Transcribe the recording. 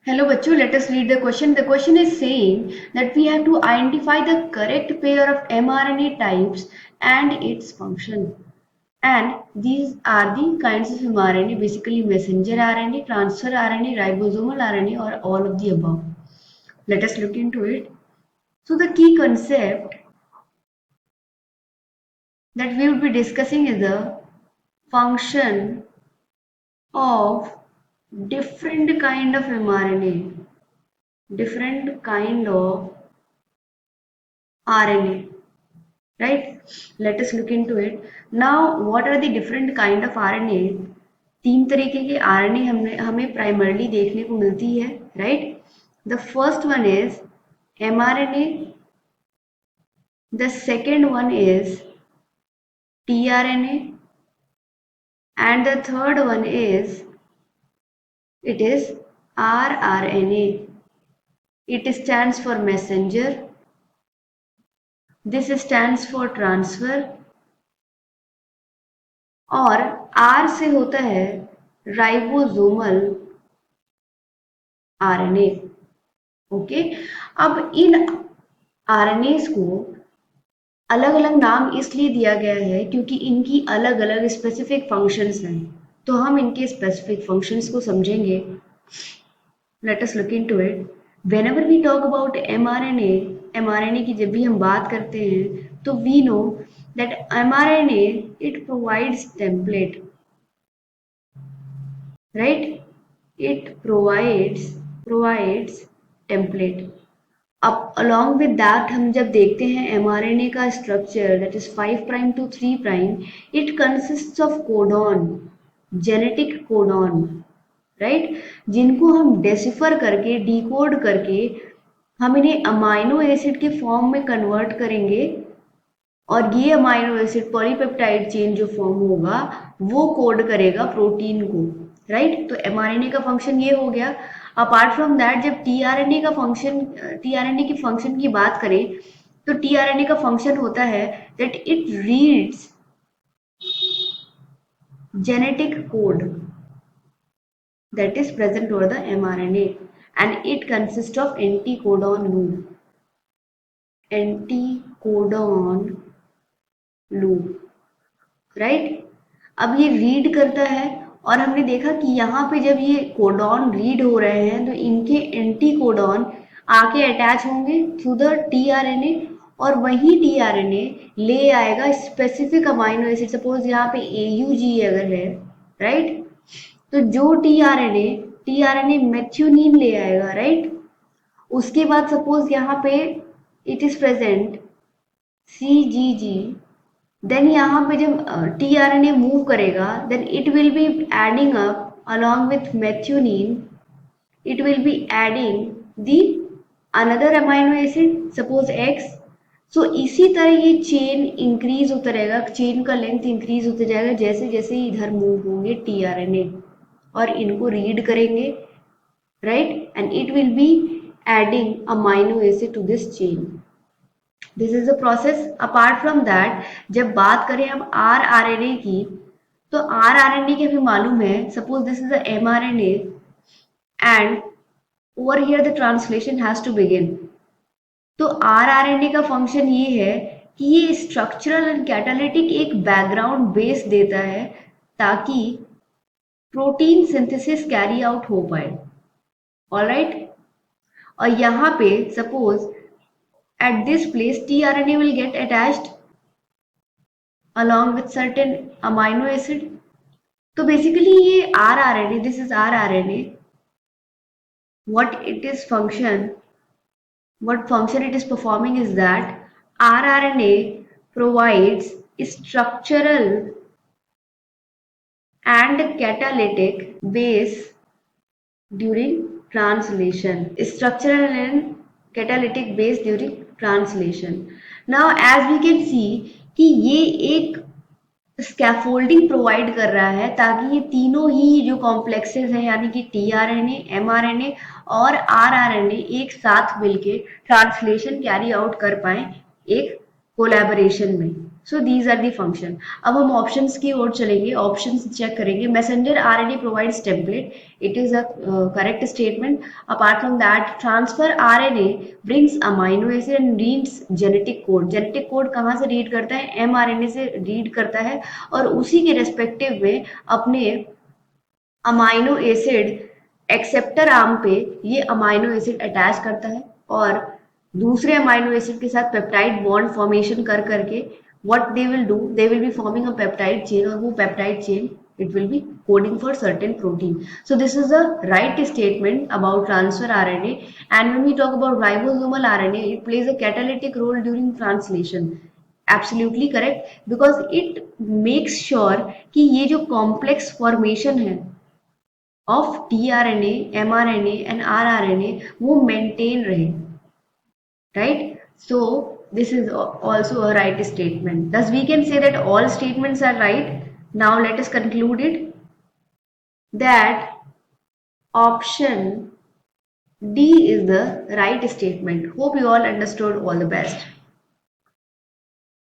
Hello, bachcho. Let us read the question. The question is saying that we have to identify the correct pair of mRNA types and its function. And these are the kinds of mRNA, basically messenger RNA, transfer RNA, ribosomal RNA, or all of the above. Let us look into it. So the key concept that we will be discussing is the function of different kind of mRNA, different kind of RNA. Right? Let us look into it. Now, what are the different kind of RNA? तीन तरीके के RNA हमें primarily देखने को मिलती है, right? The first one is mRNA. The second one is tRNA, and the third one is rRNA. It stands for messenger. This stands for transfer. और R से होता है राइबोसोमल आरएनए। ओके, अब इन आरएनएस को अलग अलग नाम इसलिए दिया गया है क्योंकि इनकी अलग अलग स्पेसिफिक फंक्शंस हैं, तो हम इनके स्पेसिफिक फंक्शंस को समझेंगे। Let us look into it. Whenever we talk about mRNA की जब भी हम बात करते हैं तो we know that mRNA it provides template, right? It provides template. अब along with that हम जब देखते हैं mRNA का structure, that is 5 prime to 3 prime, it consists of codon, genetic codon, right? जिनको हम decipher करके decode करके हम इन्हें अमाइनो एसिड के फॉर्म में कन्वर्ट करेंगे और ये अमाइनो एसिड पॉलीपेप्टाइड चेन जो फॉर्म होगा वो कोड करेगा प्रोटीन को, राइट? तो एमआरएनए का फंक्शन ये हो गया। अपार्ट फ्रॉम दैट जब टीआरएनए की फंक्शन की बात करें तो टीआरएनए का फंक्शन होता है that it reads genetic code that is present over the mRNA and it consists of anticodon loop. Right? अब ये रीड करता है और हमने देखा कि यहाँ पे जब ये कोडॉन रीड हो रहे हैं तो इनके एंटी कोडॉन आके अटैच होंगे थ्रू द टीआरएनए और वही टीआरएनए ले आएगा स्पेसिफिक अमाइनो एसिड। सपोज यहाँ पे एयूजी अगर है, राइट? तो जो टीआरएनए मेथ्योनिन ले आएगा, राइट? उसके बाद सपोज यहाँ पे it is present CGG, then यहाँ पे जब टीआरएनए मूव करेगा then it will be adding up along with methionine, it will be adding the another amino acid suppose X. So इसी तरह ये चेन इंक्रीज होता रहेगा, चेन का लेंथ इंक्रीज होता जाएगा जैसे जैसे इधर मूव होंगे टीआरएनए और इनको रीड करेंगे, right? And it will be adding amino acid to this chain. This is a process. Apart from that जब बात करें हम rRNA की तो rRNA के हमें मालूम है suppose this is a mRNA and over here the translation has to begin. तो rRNA का फंक्शन ये है कि ये स्ट्रक्चरल एंड कैटालिटिक एक बैकग्राउंड बेस देता है ताकि प्रोटीन सिंथेसिस कैरी आउट हो पाए, ऑलराइट? और यहाँ पे suppose at this place tRNA will get attached along with certain amino acid. तो basically ये rRNA, this is rRNA, what function it is performing is that rRNA provides structural and catalytic base during translation. Structural and catalytic base during translation. Now as we can see कि ये एक scaffolding provide कर रहा है ताकि ये तीनों ही जो कॉम्प्लेक्सेस हैं यानी कि टीआरएनए, एमआरएनए और आरआरएनए एक साथ मिलके ट्रांसलेशन कैरी आउट कर पाए एक कोलैबोरेशन में। So these are the function. अब हम ऑप्शंस की ओर चलेंगे, ऑप्शंस चेक करेंगे। Messenger RNA provides template, it is a correct statement. Apart from that, transfer RNA brings amino acid and reads genetic code. Genetic code कहाँ से read करता है? एमआरएनए से रीड करता है, और उसी के रेस्पेक्टिव में अपने अमाइनो एसिड एक्सेप्टर आर्म पे ये अमाइनो एसिड अटैच करता है, और दूसरे अमाइनो एसिड के साथ पेप्टाइड बॉन्ड फॉर्मेशन कर करके what they will do, they will be forming a peptide chain, और वो peptide chain it will be coding for certain protein. So this is the right statement about transfer RNA. And when we talk about ribosomal RNA, it plays a catalytic role during translation. Absolutely correct, because it makes sure कि ये जो complex formation है of tRNA, mRNA and rRNA वो maintain रहे, right? So this is also a right statement. Thus we can say that all statements are right. Now let us conclude it that option D is the right statement. Hope you all understood. All the best.